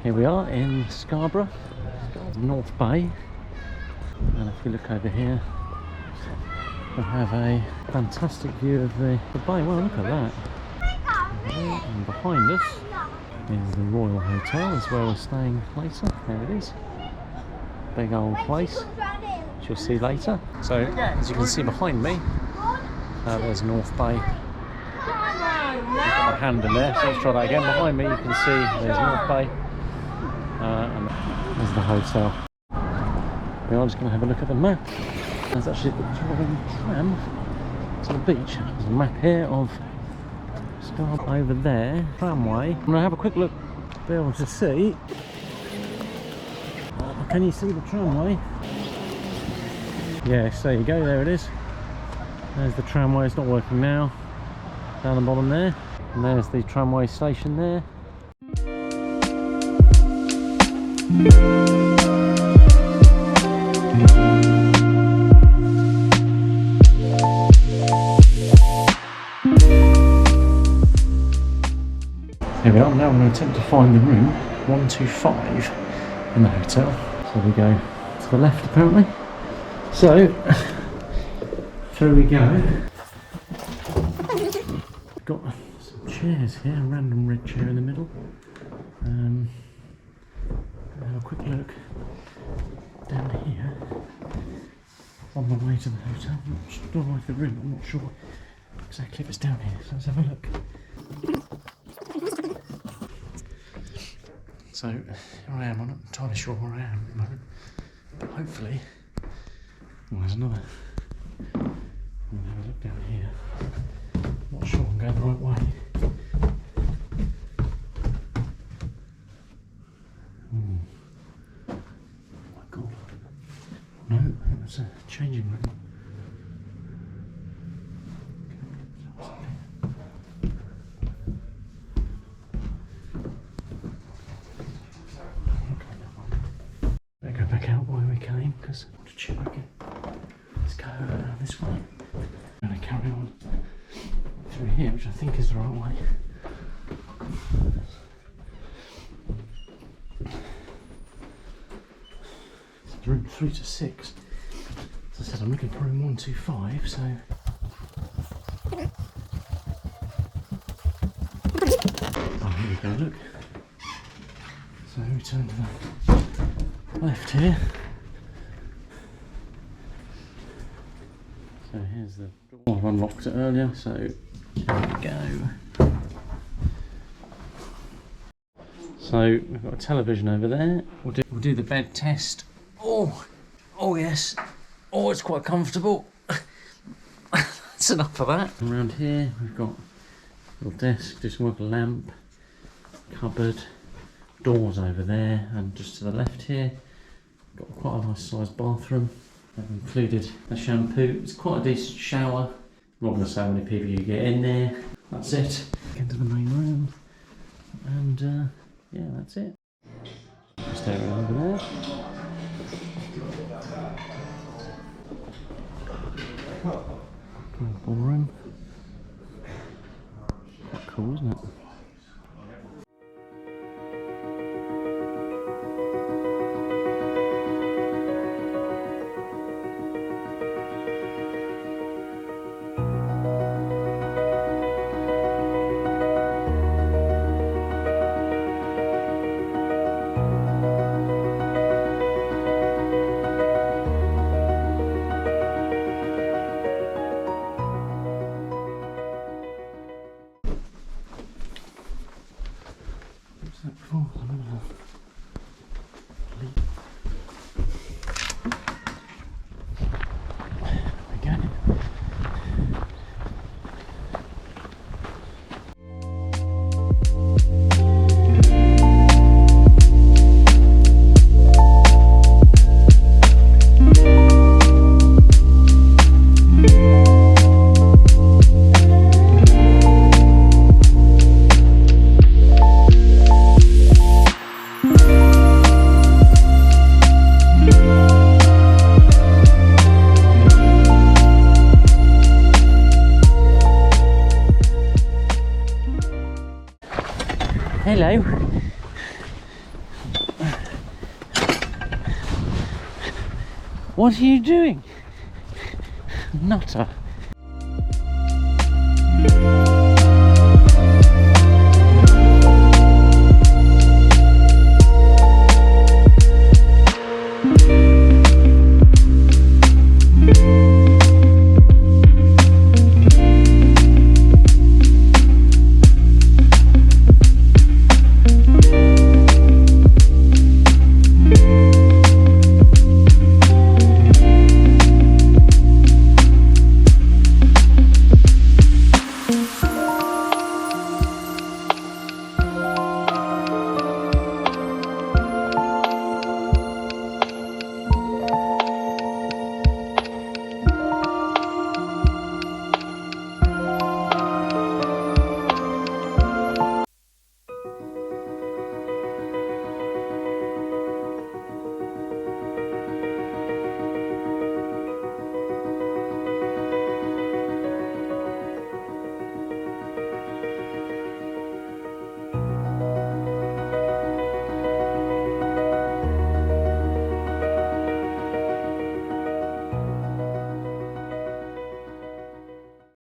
Here we are in Scarborough, North Bay, and if we look over here, we have a fantastic view of the bay. Well, look at that. And behind us is the Royal Hotel, is where we're staying later. There it is. Big old place, which you'll see later. So, as you can see behind me, there's North Bay. I've got my hand in there, so let's try that again. Behind me you can see there's North Bay. And there's the hotel. We are just going to have a look at the map. There's actually the tram to the beach. There's a map here of Scarborough over there, tramway. I'm going to have a quick look to be able to see. Can you see the tramway? Yes, there you go, there it is. There's the tramway, it's not working now. Down the bottom there. And there's the tramway station there. Here we are. Now I'm going to attempt to find the room 125 in the hotel. So we go to the left apparently. So through we go. We've got some chairs here, a random red chair in the middle. Have a quick look down here on the way to the hotel. I'm not sure if the room, I'm not sure exactly if it's down here, so let's have a look. So here I am, I'm not entirely sure where I am at the moment, but hopefully, well, there's another. I'm going to have a look down here. I'm not sure I'm going the right way. No, that's a changing room. Better go back out where we came because I want to check again. Let's go this way. I'm going to carry on through here, which I think is the right way. Room 3 to 6. As I said, I'm looking for room 125, so. Oh, here we go, look. So we turn to the left here. So here's the door. I've unlocked it earlier, so here we go. So we've got a television over there. We'll do the bed test. Oh yes. Oh, it's quite comfortable. That's enough of that. Around here we've got a little desk, do some work, a lamp, cupboard, doors over there, and just to the left here, got quite a nice sized bathroom. I've included a shampoo. It's quite a decent shower. I'm not going to say how many people you get in there. That's it. Into the main room, and yeah, that's it. Just over there. Ballroom. Quite cool, isn't it? Hello. What are you doing? Nutter.